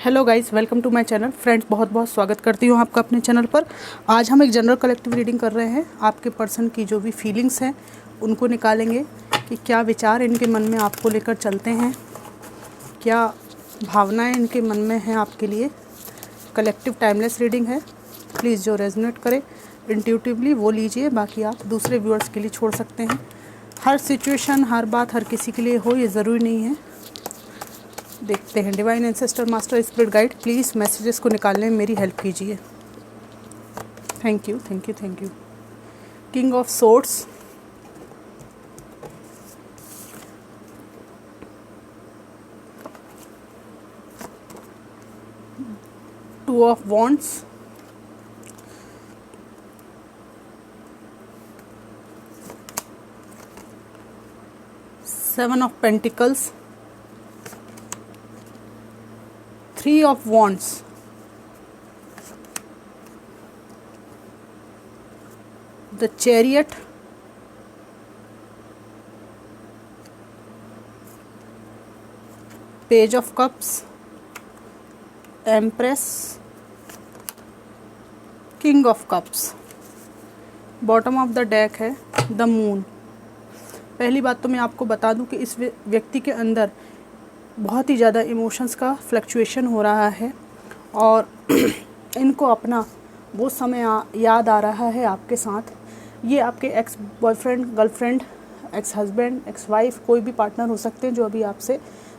Hello guys, welcome to my channel. Friends, बहुत बहुत स्वागत करती हूँ आपका अपने चैनल पर। आज हम एक जनरल कलेक्टिव रीडिंग कर रहे हैं। आपके पर्सन की जो भी फीलिंग्स हैं उनको निकालेंगे कि क्या विचार इनके मन में आपको लेकर चलते हैं, क्या भावनाएं इनके मन में हैं आपके लिए। कलेक्टिव टाइमलेस रीडिंग है। प्लीज़ जो रेजोनेट करे इंट्यूटिवली वो लीजिए, बाकी आप दूसरे व्यूअर्स के लिए छोड़ सकते हैं। हर सिचुएशन, हर बात हर किसी के लिए हो ये ज़रूरी नहीं है। देखते हैं। Divine ancestor, master, spirit guide, please messages को निकालने में मेरी हेल्प कीजिए। Thank you, thank you, thank you. King of swords, two of wands, seven of pentacles, three of wands, the chariot, page of cups, empress, king of cups. Bottom of the deck है the moon. पहली बात तो मैं आपको बता दूं कि इस व्यक्ति के अंदर बहुत ही ज़्यादा इमोशंस का फ्लक्चुएशन हो रहा है और इनको अपना वो समय याद आ रहा है आपके साथ। ये आपके ex boyfriend, girlfriend, ex husband, ex wife, कोई भी पार्टनर हो सकते हैं जो अभी आपसे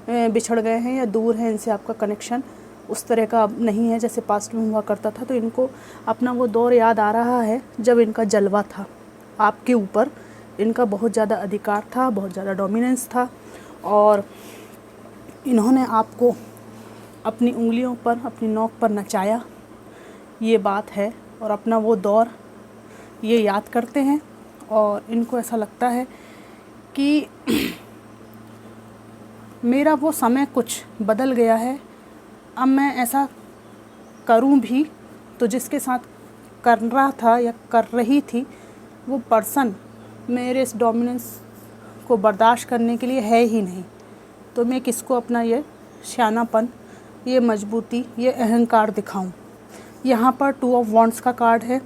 बिछड़ गए हैं या दूर हैं। इनसे आपका कनेक्शन उस तरह का अब नहीं है जैसे पास्ट में हुआ करता था। तो इनको अपना वो दौर याद आ रहा है जब इनका जलवा था आपके ऊपर। इनका बहुत ज़्यादा अधिकार था, बहुत ज़्यादा डोमिनेंस था और इन्होंने आपको अपनी उंगलियों पर, अपनी नोक पर नचाया, ये बात है। और अपना वो दौर ये याद करते हैं और इनको ऐसा लगता है कि मेरा वो समय कुछ बदल गया है। अब मैं ऐसा करूं भी तो जिसके साथ कर रहा था या कर रही थी वो पर्सन मेरे इस डोमिनेंस को बर्दाश्त करने के लिए है ही नहीं। तो मैं किसको अपना ये शानापन, ये मजबूती, ये अहंकार दिखाऊं। यहाँ पर टू ऑफ वॉन्ड्स का कार्ड है।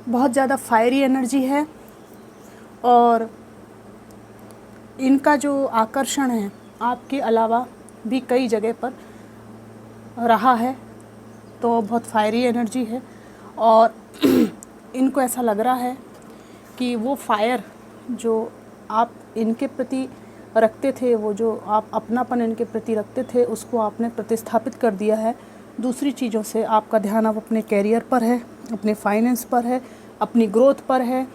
बहुत ज़्यादा फायरी एनर्जी है और इनका जो आकर्षण है आपके अलावा भी कई जगह पर रहा है। तो बहुत फायरी एनर्जी है और इनको ऐसा लग रहा है कि वो फायर जो आप इनके प्रति रखते थे, वो जो आप अपनापन इनके प्रति रखते थे, उसको आपने प्रतिस्थापित कर दिया है दूसरी चीज़ों से। आपका ध्यान अब अपने कैरियर पर है, अपने फाइनेंस पर है, अपनी ग्रोथ पर है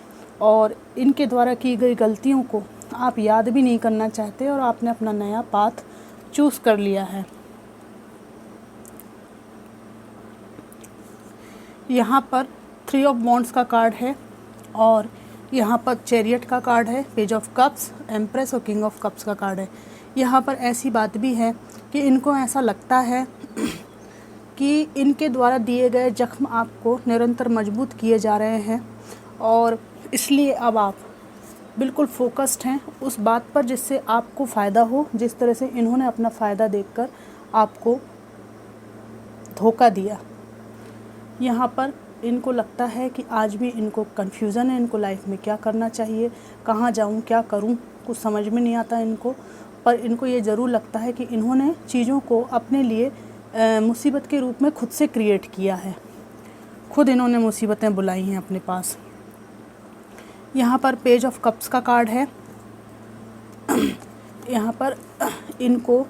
और इनके द्वारा की गई गलतियों को आप याद भी नहीं करना चाहते और आपने अपना नया पाथ चूज़ कर लिया है। यहाँ पर थ्री ऑफ वॉन्ड्स का कार्ड है और यहाँ पर चैरियट का कार्ड है, पेज ऑफ कप्स, एम्प्रेस और किंग ऑफ कप्स का कार्ड है। यहाँ पर ऐसी बात भी है कि इनको ऐसा लगता है कि इनके द्वारा दिए गए जख्म आपको निरंतर मजबूत किए जा रहे हैं और इसलिए अब आप बिल्कुल फोकस्ड हैं उस बात पर जिससे आपको फ़ायदा हो। जिस तरह से इन्होंने अपना फ़ायदा देखकर आपको धोखा दिया, यहाँ पर इनको लगता है कि आज भी इनको कन्फ्यूज़न है, इनको लाइफ में क्या करना चाहिए, कहाँ जाऊँ, क्या करूँ, कुछ समझ में नहीं आता इनको। पर इनको ये ज़रूर लगता है कि इन्होंने चीज़ों को अपने लिए मुसीबत के रूप में खुद से क्रिएट किया है, खुद इन्होंने मुसीबतें बुलाई हैं अपने पास। यहाँ पर पेज ऑफ कप्स का कार्ड है। यहाँ पर इनको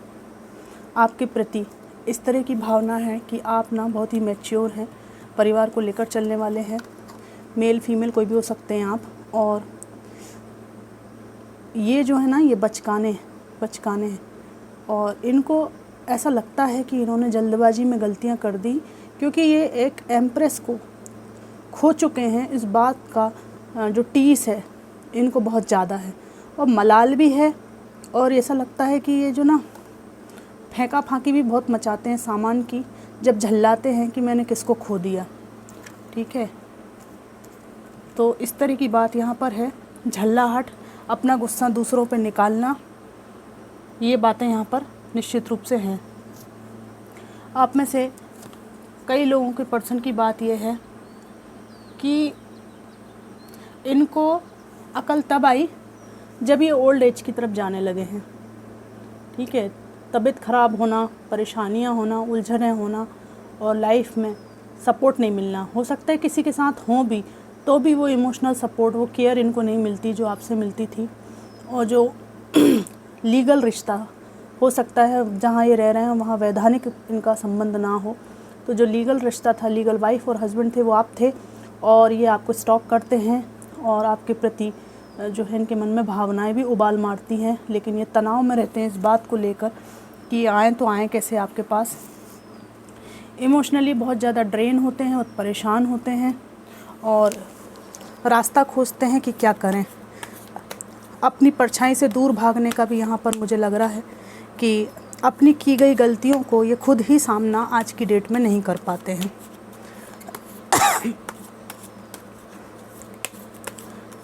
आपके प्रति इस तरह की भावना है कि आप ना बहुत ही मैच्योर हैं, परिवार को लेकर चलने वाले हैं, मेल फीमेल कोई भी हो सकते हैं आप। और ये जो है ना, ये बचकाने हैं और इनको ऐसा लगता है कि इन्होंने जल्दबाजी में गलतियां कर दी क्योंकि ये एक एम्प्रेस को खो चुके हैं। इस बात का जो टीस है इनको बहुत ज़्यादा है और मलाल भी है और ऐसा लगता है कि ये जो ना फेंका फाकी भी बहुत मचाते हैं सामान की, जब झल्लाते हैं कि मैंने किसको खो दिया। ठीक है, तो इस तरह की बात यहाँ पर है। झल्लाहट, अपना गुस्सा दूसरों पे निकालना, ये बातें यहाँ पर निश्चित रूप से हैं। आप में से कई लोगों के पर्सन की बात यह है कि इनको अकल तब आई जब ये ओल्ड एज की तरफ जाने लगे हैं। ठीक है, तबीयत ख़राब होना, परेशानियां होना, उलझनें होना और लाइफ में सपोर्ट नहीं मिलना। हो सकता है किसी के साथ हों भी तो भी वो इमोशनल सपोर्ट, वो केयर इनको नहीं मिलती जो आपसे मिलती थी। और जो लीगल रिश्ता हो सकता है जहाँ ये रह रहे हैं वहाँ वैधानिक इनका संबंध ना हो, तो जो लीगल रिश्ता था, लीगल वाइफ और हस्बैंड थे वो आप थे, और ये आपको स्टॉक करते हैं और आपके प्रति जो है इनके मन में भावनाएं भी उबाल मारती हैं। लेकिन ये तनाव में रहते हैं इस बात को लेकर कि आएँ तो आएँ कैसे आपके पास। इमोशनली बहुत ज़्यादा ड्रेन होते हैं और परेशान होते हैं और रास्ता खोजते हैं कि क्या करें। अपनी परछाई से दूर भागने का भी यहाँ पर मुझे लग रहा है कि अपनी की गई गलतियों को ये खुद ही सामना आज की डेट में नहीं कर पाते हैं।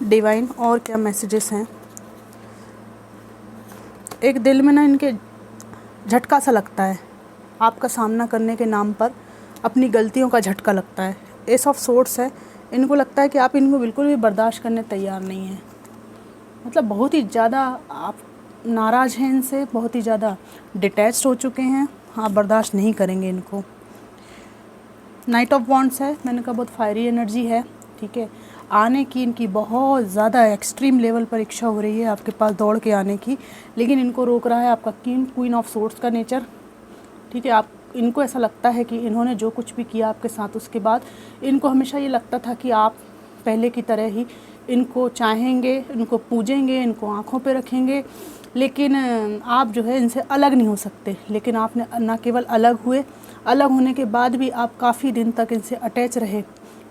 डिवाइन और क्या मैसेजेस हैं। एक दिल में ना इनके झटका सा लगता है, आपका सामना करने के नाम पर अपनी गलतियों का झटका लगता है। एस ऑफ सोर्ड्स है, इनको लगता है कि आप इनको बिल्कुल भी बर्दाश्त करने तैयार नहीं हैं। मतलब बहुत ही ज़्यादा आप नाराज़ हैं इनसे, बहुत ही ज़्यादा डिटैच्ड हो चुके हैं, आप बर्दाश्त नहीं करेंगे इनको। नाइट ऑफ वॉन्ड्स है, मैंने कहा बहुत फायरी एनर्जी है। ठीक है, आने की इनकी बहुत ज़्यादा एक्सट्रीम लेवल पर इच्छा हो रही है आपके पास दौड़ के आने की, लेकिन इनको रोक रहा है आपका क्वीन ऑफ सोर्ड्स का नेचर। ठीक है, आप इनको ऐसा लगता है कि इन्होंने जो कुछ भी किया आपके साथ, उसके बाद इनको हमेशा ये लगता था कि आप पहले की तरह ही इनको चाहेंगे, इनको पूजेंगे, इनको आँखों पे रखेंगे, लेकिन आप जो है इनसे अलग नहीं हो सकते। लेकिन आपने ना केवल अलग हुए, अलग होने के बाद भी आप काफ़ी दिन तक इनसे अटैच रहे,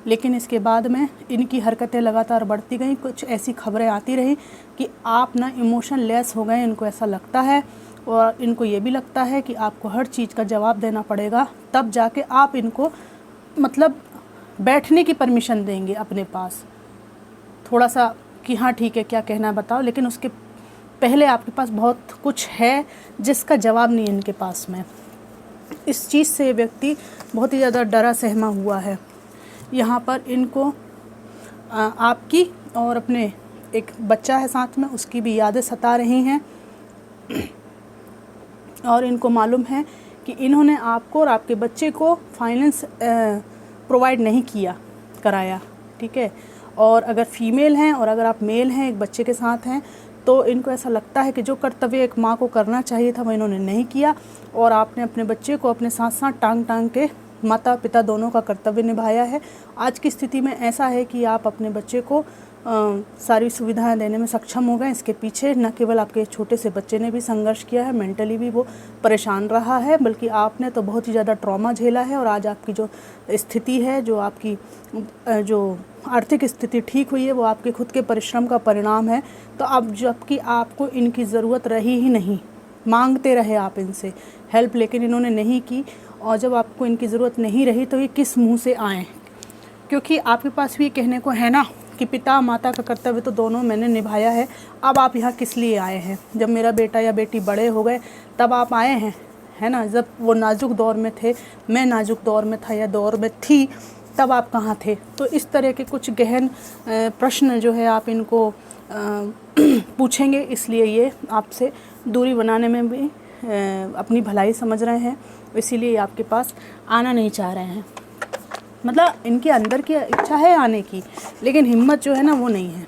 लेकिन इसके बाद में इनकी हरकतें लगातार बढ़ती गई। कुछ ऐसी खबरें आती रही कि आप ना इमोशन लेस हो गए, इनको ऐसा लगता है। और इनको ये भी लगता है कि आपको हर चीज़ का जवाब देना पड़ेगा, तब जाके आप इनको मतलब बैठने की परमिशन देंगे अपने पास, थोड़ा सा कि हाँ ठीक है क्या कहना है बताओ। लेकिन उसके पहले आपके पास बहुत कुछ है जिसका जवाब नहीं है इनके पास में। इस चीज़ से व्यक्ति बहुत ही ज़्यादा डरा सहमा हुआ है। यहाँ पर इनको आपकी और अपने एक बच्चा है साथ में, उसकी भी यादें सता रही हैं। और इनको मालूम है कि इन्होंने आपको और आपके बच्चे को फाइनेंस प्रोवाइड नहीं कराया। ठीक है, और अगर फीमेल हैं और अगर आप मेल हैं, एक बच्चे के साथ हैं, तो इनको ऐसा लगता है कि जो कर्तव्य एक माँ को करना चाहिए था वो इन्होंने नहीं किया, और आपने अपने बच्चे को अपने साथ साथ टांग के माता पिता दोनों का कर्तव्य निभाया है। आज की स्थिति में ऐसा है कि आप अपने बच्चे को सारी सुविधाएं देने में सक्षम हो गए। इसके पीछे न केवल आपके छोटे से बच्चे ने भी संघर्ष किया है, मेंटली भी वो परेशान रहा है, बल्कि आपने तो बहुत ही ज़्यादा ट्रॉमा झेला है। और आज आपकी जो स्थिति है, जो आपकी जो आर्थिक स्थिति ठीक हुई है, वो आपके खुद के परिश्रम का परिणाम है। तो अब जबकि आपको इनकी ज़रूरत रही ही नहीं, मांगते रहे आप इनसे हेल्प, लेकिन इन्होंने नहीं की। और जब आपको इनकी ज़रूरत नहीं रही तो ये किस मुँह से आएँ? क्योंकि आपके पास भी कहने को है ना कि पिता माता का कर्तव्य तो दोनों मैंने निभाया है, अब आप यहाँ किस लिए आए हैं? जब मेरा बेटा या बेटी बड़े हो गए तब आप आए हैं, है ना? जब वो नाजुक दौर में थे, मैं नाजुक दौर में था या दौर में थी, तब आप कहाँ थे? तो इस तरह के कुछ गहन प्रश्न जो है आप इनको पूछेंगे, इसलिए ये आपसे दूरी बनाने में भी अपनी भलाई समझ रहे हैं, इसीलिए आपके पास आना नहीं चाह रहे हैं। मतलब इनके अंदर की इच्छा है आने की, लेकिन हिम्मत जो है ना वो नहीं है।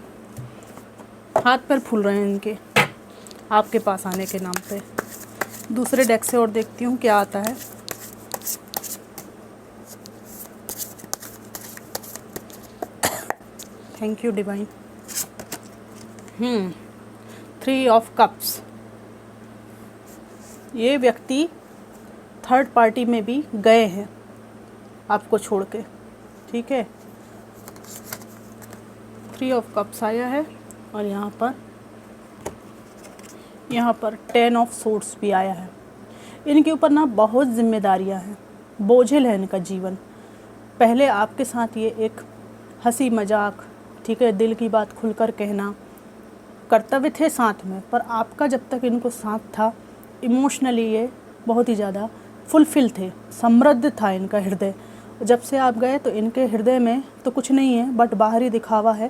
हाथ पैर फूल रहे हैं इनके आपके पास आने के नाम पे। दूसरे डेक से और देखती हूँ क्या आता है। Thank you divine. 3 of cups. ये व्यक्ति थर्ड पार्टी में भी गए हैं आपको छोड़ के। ठीक है, 3 ऑफ कप्स आया है और यहाँ पर 10 ऑफ सोर्ड्स भी आया है। इनके ऊपर ना बहुत जिम्मेदारियाँ हैं, बोझिल है इनका जीवन। पहले आपके साथ ये एक हंसी मजाक, ठीक है, दिल की बात खुलकर कहना, कर्तव्य थे साथ में, पर आपका जब तक इनको साथ था इमोशनली ये बहुत ही ज़्यादा फुलफिल थे, समृद्ध था इनका हृदय। जब से आप गए तो इनके हृदय में तो कुछ नहीं है, बट बाहरी दिखावा है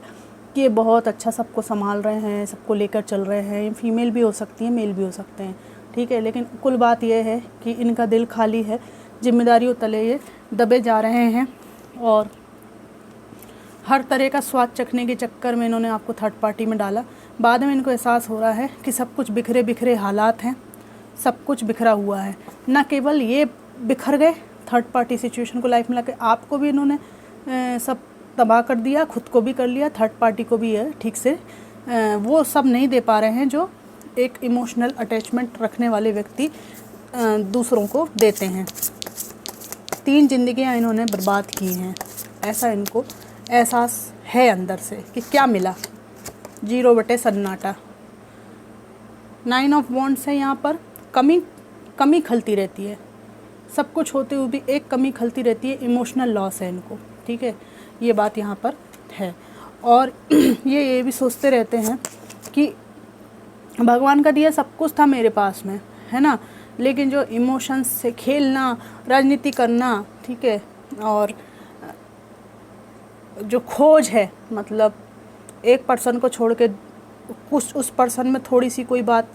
कि ये बहुत अच्छा सबको संभाल रहे हैं, सबको लेकर चल रहे हैं। ये फीमेल भी हो सकती हैं, मेल भी हो सकते हैं, ठीक है। लेकिन कुल बात यह है कि इनका दिल खाली है, जिम्मेदारियों तले ये दबे जा रहे हैं और हर तरह का स्वाद चखने के चक्कर में इन्होंने आपको थर्ड पार्टी में डाला। बाद में इनको एहसास हो रहा है कि सब कुछ बिखरे बिखरे हालात हैं, सब कुछ बिखरा हुआ है। न केवल ये बिखर गए, थर्ड पार्टी सिचुएशन को लाइफ में लाके आपको भी इन्होंने सब तबाह कर दिया, खुद को भी कर लिया, थर्ड पार्टी को भी है ठीक से वो सब नहीं दे पा रहे हैं जो एक इमोशनल अटैचमेंट रखने वाले व्यक्ति दूसरों को देते हैं। 3 जिंदगियां इन्होंने बर्बाद की हैं, ऐसा इनको एहसास है अंदर से कि क्या मिला। 0 बटे सन्नाटा। 9 ऑफ वॉन्ड्स है, यहाँ पर कमी खलती रहती है, सब कुछ होते हुए भी एक कमी खलती रहती है, इमोशनल लॉस है इनको, ठीक है, ये बात यहाँ पर है। और ये भी सोचते रहते हैं कि भगवान का दिया सब कुछ था मेरे पास में, है ना, लेकिन जो इमोशंस से खेलना, राजनीति करना, ठीक है, और जो खोज है, मतलब एक पर्सन को छोड़ के कुछ उस पर्सन में थोड़ी सी कोई बात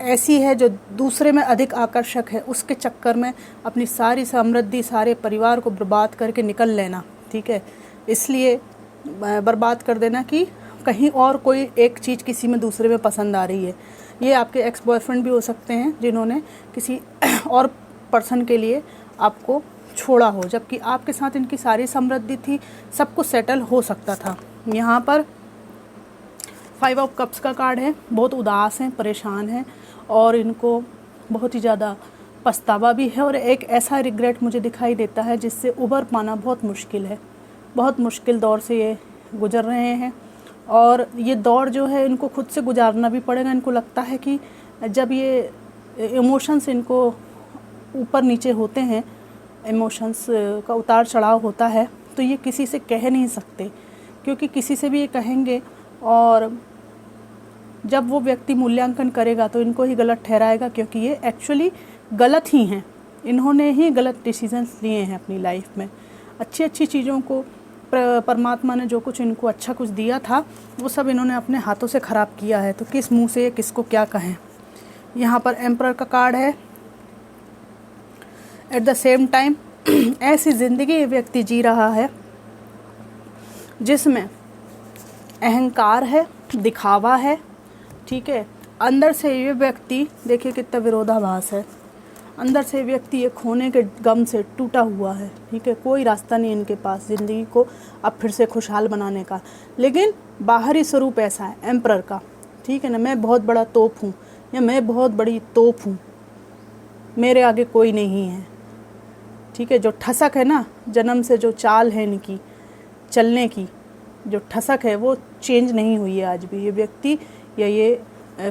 ऐसी है जो दूसरे में अधिक आकर्षक है, उसके चक्कर में अपनी सारी समृद्धि, सारे परिवार को बर्बाद करके निकल लेना, ठीक है, इसलिए बर्बाद कर देना कि कहीं और कोई एक चीज़ किसी में दूसरे में पसंद आ रही है। ये आपके एक्स बॉयफ्रेंड भी हो सकते हैं जिन्होंने किसी और पर्सन के लिए आपको छोड़ा हो, जबकि आपके साथ इनकी सारी समृद्धि थी, सब कुछ सेटल हो सकता था। यहाँ पर 5 ऑफ कप्स का कार्ड है, बहुत उदास हैं, परेशान हैं और इनको बहुत ही ज़्यादा पछतावा भी है और एक ऐसा रिग्रेट मुझे दिखाई देता है जिससे उबर पाना बहुत मुश्किल है। बहुत मुश्किल दौर से ये गुजर रहे हैं और ये दौर जो है इनको खुद से गुजारना भी पड़ेगा। इनको लगता है कि जब ये इमोशंस इनको ऊपर नीचे होते हैं, इमोशंस का उतार चढ़ाव होता है, तो ये किसी से कह नहीं सकते, क्योंकि किसी से भी ये कहेंगे और जब वो व्यक्ति मूल्यांकन करेगा तो इनको ही गलत ठहराएगा, क्योंकि ये एक्चुअली गलत ही हैं, इन्होंने ही गलत डिसीजंस लिए हैं अपनी लाइफ में। अच्छी अच्छी चीज़ों को परमात्मा ने जो कुछ इनको अच्छा कुछ दिया था वो सब इन्होंने अपने हाथों से ख़राब किया है, तो किस मुंह से किसको क्या कहें। यहाँ पर एम्परर का कार्ड है। एट द सेम टाइम ऐसी ज़िंदगी ये व्यक्ति जी रहा है जिसमें अहंकार है, दिखावा है, ठीक है, अंदर से ये व्यक्ति, देखिए कितना विरोधाभास है, अंदर से व्यक्ति ये खोने के गम से टूटा हुआ है, ठीक है, कोई रास्ता नहीं इनके पास ज़िंदगी को अब फिर से खुशहाल बनाने का, लेकिन बाहरी स्वरूप ऐसा है एम्परर का, ठीक है ना, मैं बहुत बड़ा तोप हूँ या मैं बहुत बड़ी तोप हूँ, मेरे आगे कोई नहीं है, ठीक है। जो ठसक है ना, जन्म से जो चाल है इनकी चलने की, जो ठसक है वो चेंज नहीं हुई है आज भी। ये व्यक्ति या ये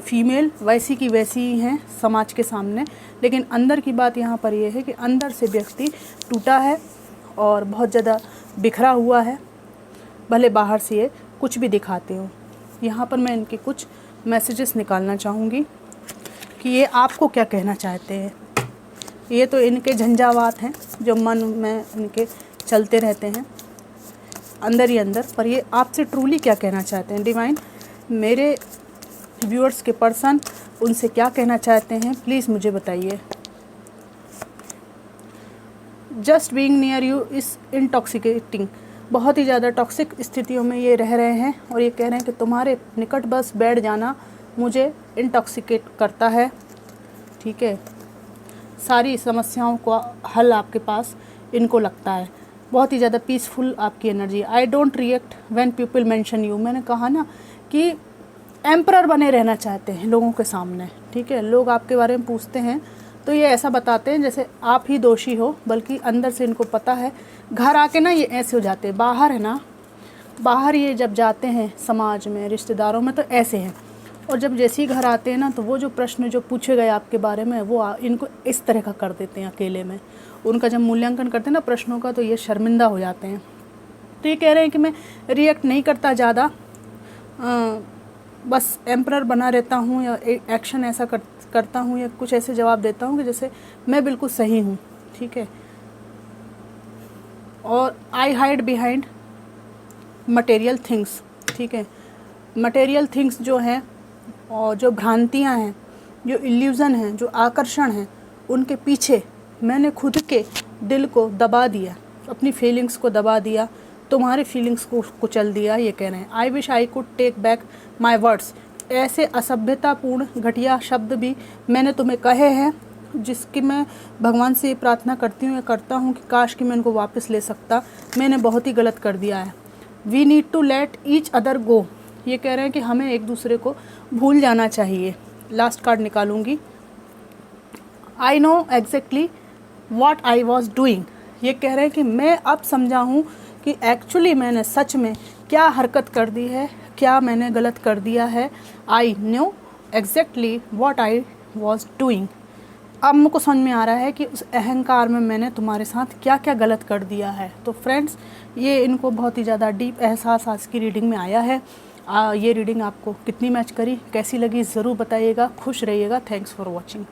फीमेल वैसी की वैसी ही हैं समाज के सामने, लेकिन अंदर की बात यहाँ पर यह है कि अंदर से व्यक्ति टूटा है और बहुत ज़्यादा बिखरा हुआ है, भले बाहर से ये कुछ भी दिखाते हो। यहाँ पर मैं इनके कुछ मैसेजेस निकालना चाहूँगी कि ये आपको क्या कहना चाहते हैं। ये तो इनके झंझावात हैं जो मन में इनके चलते रहते हैं अंदर ही अंदर, पर ये आपसे ट्रूली क्या कहना चाहते हैं। डिवाइन, मेरे व्यूअर्स के पर्सन उनसे क्या कहना चाहते हैं, प्लीज़ मुझे बताइए। Just being near you is intoxicating, बहुत ही ज़्यादा टॉक्सिक स्थितियों में ये रह रहे हैं और ये कह रहे हैं कि तुम्हारे निकट बस बैठ जाना मुझे इंटॉक्सिकेट करता है, ठीक है। सारी समस्याओं का हल आपके पास इनको लगता है, बहुत ही ज़्यादा पीसफुल आपकी energy. I don't react when people mention you, मैंने कहा ना कि एम्परर बने रहना चाहते हैं लोगों के सामने, ठीक है। लोग आपके बारे में पूछते हैं तो ये ऐसा बताते हैं जैसे आप ही दोषी हो, बल्कि अंदर से इनको पता है। घर आके ना ये ऐसे हो जाते हैं, बाहर है ना, बाहर ये जब जाते हैं समाज में, रिश्तेदारों में, तो ऐसे हैं, और जब जैसे ही घर आते हैं ना तो वो जो प्रश्न जो पूछे गए आपके बारे में वो इनको इस तरह का कर देते हैं अकेले में। उनका जब मूल्यांकन करते हैं ना प्रश्नों का तो ये शर्मिंदा हो जाते हैं। तो ये कह रहे हैं कि मैं रिएक्ट नहीं करता ज़्यादा, बस एम्परर बना रहता हूँ या एक्शन ऐसा करता हूँ या कुछ ऐसे जवाब देता हूँ कि जैसे मैं बिल्कुल सही हूँ, ठीक है। और आई हाइड बिहाइंड मटेरियल थिंग्स, ठीक है। मटेरियल थिंग्स जो हैं और जो भ्रांतियाँ हैं, जो इल्यूज़न हैं, जो आकर्षण हैं, उनके पीछे मैंने खुद के दिल को दबा दिया, अपनी फीलिंग्स को दबा दिया, तुम्हारी फीलिंग्स को कुचल दिया, ये कह रहे हैं। I wish I could take back my words, ऐसे असभ्यतापूर्ण घटिया शब्द भी मैंने तुम्हें कहे हैं, जिसकी मैं भगवान से ये प्रार्थना करती हूँ या करता हूँ कि काश कि मैं इनको वापस ले सकता, मैंने बहुत ही गलत कर दिया है। We need to let each other go, ये कह रहे हैं कि हमें एक दूसरे को भूल जाना चाहिए। लास्ट कार्ड निकालूंगी। I know exactly what I was doing, ये कह रहे हैं कि मैं अब समझा हूँ कि एक्चुअली मैंने सच में क्या हरकत कर दी है, क्या मैंने गलत कर दिया है। आई know exactly what I was doing, अब मुझको समझ में आ रहा है कि उस अहंकार में मैंने तुम्हारे साथ क्या क्या गलत कर दिया है। तो फ्रेंड्स, ये इनको बहुत ही ज़्यादा डीप एहसास आज की रीडिंग में आया है। ये रीडिंग आपको कितनी मैच करी, कैसी लगी, ज़रूर बताइएगा। खुश रहिएगा। Thanks for watching.